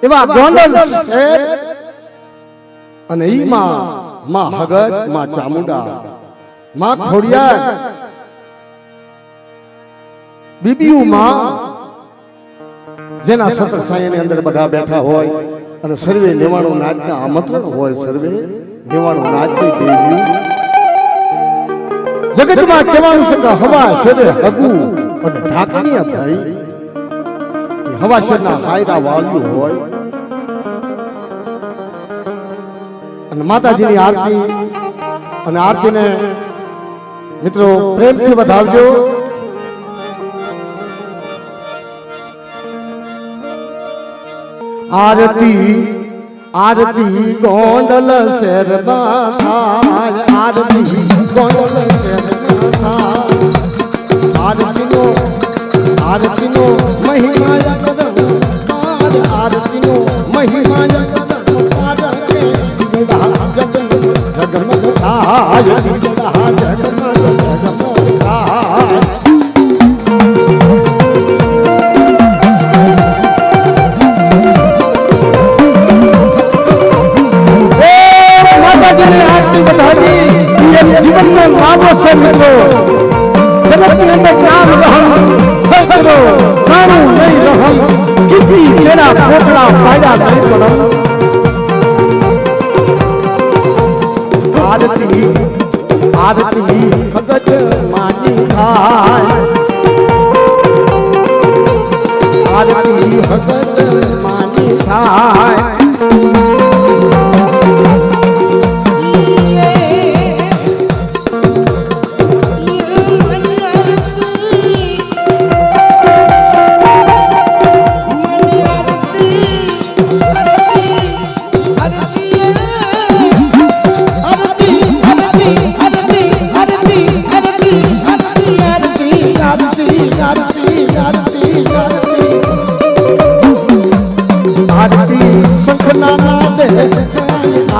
એવા ગોંડલ શહેર અને ઈ માં હગત માં ચામુંડા માં ખોડિયાર બીબીયું માં જેના સત્ર સાયની અંદર બધા બેઠા હોય અને સર્વે લેવાણું નાચના આમંત્રણ હોય સર્વે લેવાણું નાચની દેવીઓ જગતમાં કહેવાનું છે કે હવા શેરે હગુ અને ઢાકણીયા થઈ હવા શેરના હાયરા વાળ્યું હોય અને માતાજીની આરતી અને આરતીને મિત્રો પ્રેમથી વધાવજો. આરતી આરતી ગોંડલ શેરમાં થાય, આરતી ગોંડલ શેરમાં થાય, આરતીનો મહિમા જગત, આરતીનો મહિમા જગત જગમગ થાય, જગમગ થાય. જીવનનો લાભો છે મિત્રો. જગતની અંદર જ્ઞાન રહમ ભક્તો કાણું નહીં રહમ કીધી તેના પોટલા પાડ્યા નહીં પડમ. આરતી આરતી ભગત માની થાય, આરતી ભગત માની થાય.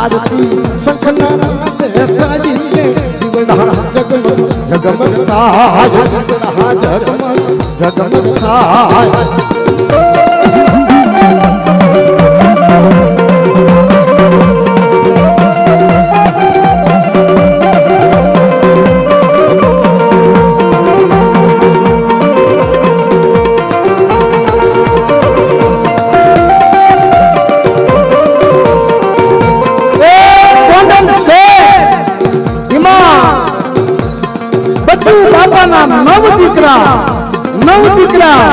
आरती संखना दे जगमग जगमग थाय, जगमग थाय. નવ દીકરા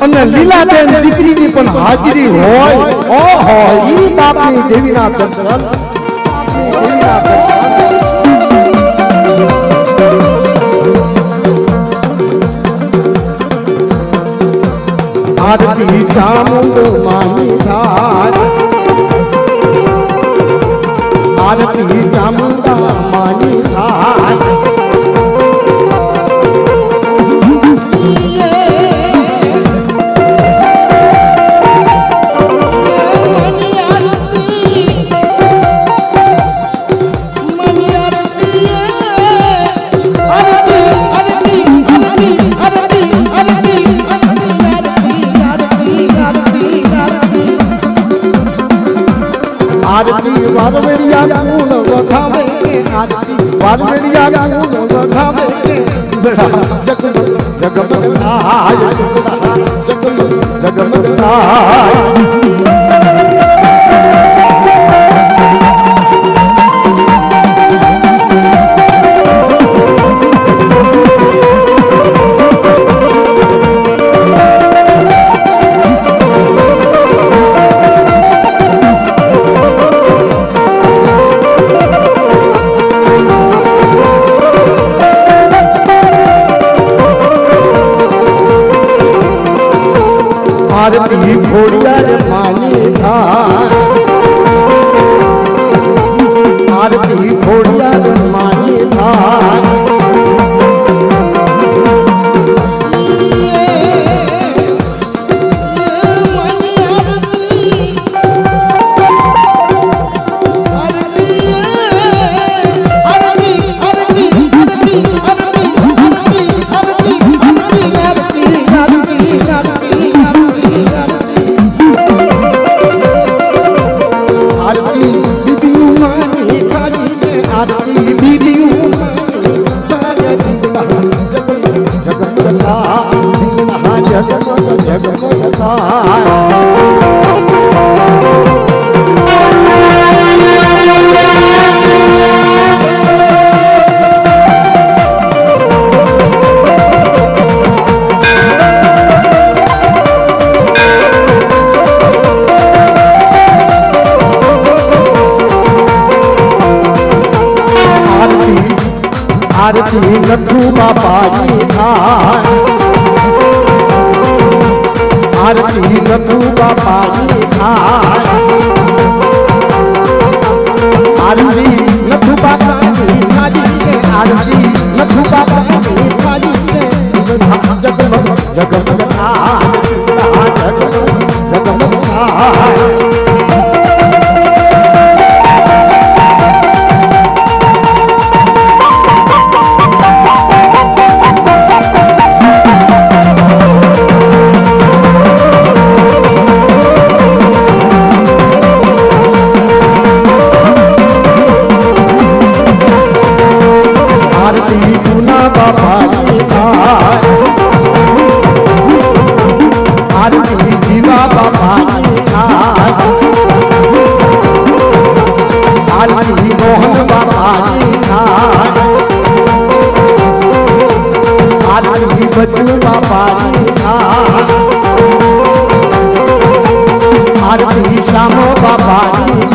અને લીલાબેન દીકરીની પણ હાજરી હોય. ઓહો ઈ બાપની દેવીના દર્શન, આરતી ચામુંડ માની થાય, આરતી ચામુંડા માની થાય. આરતી વારવેડિયા ગુણ વખાવે, આરતી વારવેડિયા ગુણ વખાવે. જગમગ થાય, જગમગ થાય. આરતી ખોડિયાર માની થાય, આરતી ખોડિયાર માની થાય. આરતી નથુ બાપાની થાય આરતી નથુ બાપાની થાય આરતી નથુ બાપાની થાળી આરતી નથુ બાપાની થાળી જગમગ જગમગ થાય જગમગ થાય बच्चू बापानी आरती श्यामो बापानी